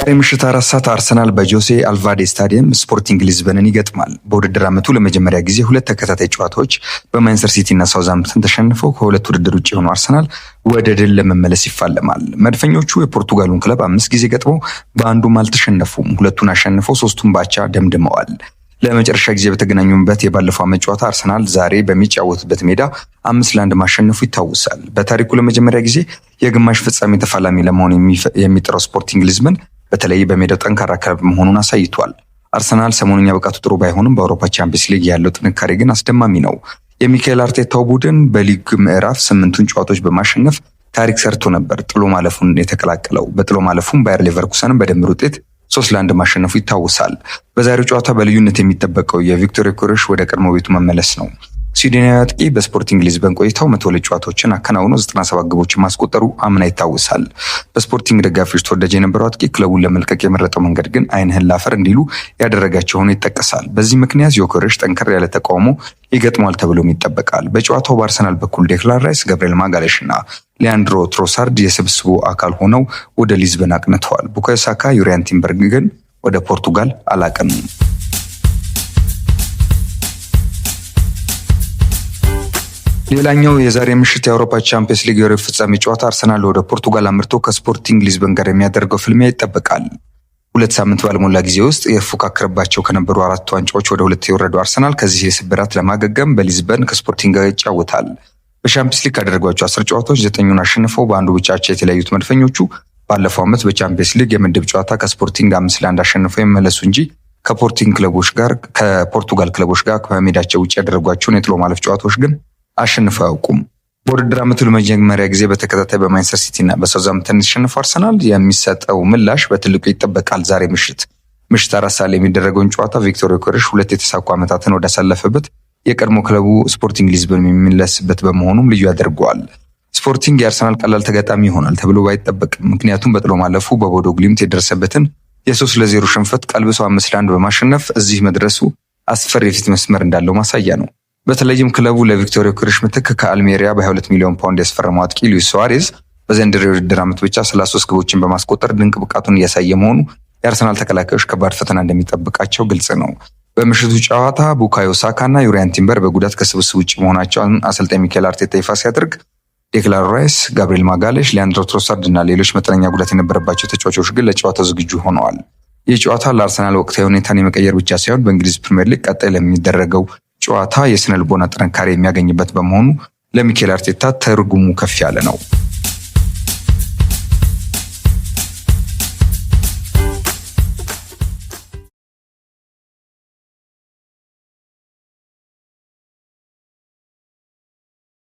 ዛሬ ምሽት 4 ሰዓት አርሰናል በጆሴ አልቫዴ ስታዲየም ስፖርቲንግ ሊዝበንን ይገጥማል። በውድድር ዓመቱ ለመጀመሪያ ጊዜ ሁለት ተከታታይ ጨዋታዎች በማንቸስተር ሲቲ እና ሳውዛምፕተን ተሸንፈው ከሁለት ውድድር ውጭ የሆነው አርሰናል ወደ ድል ለመመለስ ይፋለማል። መድፈኞቹ የፖርቱጋሉን ክለብ 5 ጊዜ ገጥመው በአንዱም አልተሸነፉም። ሁለቱን አሸንፈው ሶስቱን ባቻ ደምድመዋል። ለመጨረሻ ጊዜ በተገናኙበት የባለፈው ዓመት ጨዋታ አርሰናል ዛሬ በሚጫወትበት ሜዳ 5-1 ማሸነፉ ይታወሳል። በታሪኩ ለመጀመሪያ ጊዜ የግማሽ ፍጻሜ ተፋላሚ ለመሆን የሚጥረው ስፖርቲንግ ሊዝበን በተለይ በሜዳው ጠንካራ ክለብ መሆኑን አሳይቷል። አርሰናል ሰሞኑኛ ብቃቱ ጥሩ ባይሆንም በአውሮፓ ቻምፒየንስ ሊግ ያለው ጥንካሬ ግን አስደማሚ ነው። የሚካኤል አርቴታው ቡድን በሊግ ምዕራፍ 8ቱን ጨዋታዎች በማሸነፍ ታሪክ ሰርቶ ነበር ጥሎ ማለፉን የተቀላቀለው። በጥሎ ማለፉም ባየር ሌቨርኩሰንን በድምር ውጤት 3-1 ማሸነፉ ይታወሳል። በዛሬው ጨዋታ በልዩነት የሚጠበቀው የቪክቶር ዮኬሬሽ ወደ ቀድሞ ቤቱ መመለስ ነው። ስዊድናዊ አጥቂ በስፖርቲንግ ሊዝበን ቆይታው 102 ጨዋታዎችን አከናውኖ 97 ግቦችን ማስቆጠሩ አምና ይታወሳል። በስፖርቲንግ ደጋፊዎች ተወዳጅ የነበረው አጥቂ ክለቡን ለመልቀቅ የመረጠው መንገድ ግን ዓይንህን ላፈር እንዲሉ ያደረጋቸው ሆኖ ይጠቀሳል። በዚህ ምክንያት ዮኬሬሽ ጠንከር ያለ ተቃውሞ ይገጥሟል ተብሎም ይጠበቃል። በጨዋታው በአርሰናል በኩል ዴክላን ራይስ፣ ገብርኤል ማጋሌሽ እና ሊያንድሮ ትሮሳርድ የስብስቡ አካል ሆነው ወደ ሊዝበን አቅንተዋል። ቡካዮ ሳካ፣ ዩሪያን ቲምበር ግን ወደ ፖርቱጋል አላቀኑም። ሌላኛው የዛሬ ምሽት የአውሮፓ ቻምፒየንስ ሊግ የሩብ ፍጻሜ ጨዋታ አርሰናል ወደ ፖርቱጋል አምርቶ ከስፖርቲንግ ሊዝበን ጋር የሚያደርገው ፍልሚያ ይጠበቃል። 2 ሳምንት ባልሞላ ጊዜ ውስጥ የፎካከረባቸው ከነበሩ 4 ዋንጫዎች ወደ 2 የወረደው አርሰናል ከዚህ የስብራት ለማገገም በሊዝበን ከስፖርቲንግ ጋር ይጫወታል። በቻምፒየንስ ሊግ ካደረጓቸው 10 ጨዋታዎች 9ኙን አሸንፈው በአንዱ ብቻ አቻ የተለያዩት መድፈኞቹ ባለፈው ዓመት በቻምፒየንስ ሊግ የምድብ ጨዋታ ከስፖርቲንግ 5-1 አሸንፈው የመለሱ እንጂ ከፖርቱጋል ክለቦች ጋር ከሜዳቸው ውጭ ያደረጓቸውን የጥሎ ማለፍ ጨዋታዎች ግን አሸንፈው አያውቁም። በውድድር ዓመቱ ለመጀመሪያ ጊዜ በተከታታይ በማንቸስተር ሲቲ እና በሳውዛምፕተን የተሸነፈው አርሰናል የሚሰጠው ምላሽ በትልቁ ይጠበቃል። ዛሬ ምሽት 4 ሰዓት የሚደረገውን ጨዋታ ቪክቶር ዮኬሬሽ 2 የተሳኩ ዓመታትን ወዳሳለፈበት የቀድሞ ክለቡ ስፖርቲንግ ሊዝበን የሚመለስበት በመሆኑም ልዩ ያደርገዋል። ስፖርቲንግ የአርሰናል ቀላል ተጋጣሚ ይሆናል ተብሎ ባይጠበቅም፣ ምክንያቱም በጥሎ ማለፉ በቦዶ ግሊምት የደረሰበትን የ3-0 ሽንፈት ቀልብሶ 5-1 በማሸነፍ እዚህ መድረሱ አስፈሪ የፊት መስመር እንዳለው ማሳያ ነው። በተለይም ክለቡ ለቪክቶር ዮኬሬሽ ምትክ ከአልሜሪያ በ22 ሚሊዮን ፓውንድ ያስፈረመው አጥቂ ሉዊስ ሱዋሬዝ በዘንድሮው የውድድር ዓመት ብቻ 33 ግቦችን በማስቆጠር ድንቅ ብቃቱን እያሳየ መሆኑ የአርሰናል ተከላካዮች ከባድ ፈተና እንደሚጠብቃቸው ግልጽ ነው። በምሽቱ ጨዋታ ቡካዮ ሳካ እና ዩሪያን ቲምበር በጉዳት ከስብስብ ውጭ መሆናቸውን አሰልጣኝ ሚካኤል አርቴታ ይፋ ሲያደርግ፣ ዴክላን ራይስ፣ ጋብሪኤል ማጋሌሽ፣ ሊያንድሮ ትሮሳርድ እና ሌሎች መጠነኛ ጉዳት የነበረባቸው ተጫዋቾች ግን ለጨዋታው ዝግጁ ሆነዋል። ይህ ጨዋታ ለአርሰናል ወቅታዊ ሁኔታን የመቀየር ብቻ ሳይሆን በእንግሊዝ ፕሪሚየር ሊግ ቀጣይ ለሚደረገው ጨዋታ የስነ ልቦና ጥንካሬ የሚያገኝበት በመሆኑ ለሚካኤል አርቴታ ትርጉሙ ከፍ ያለ ነው።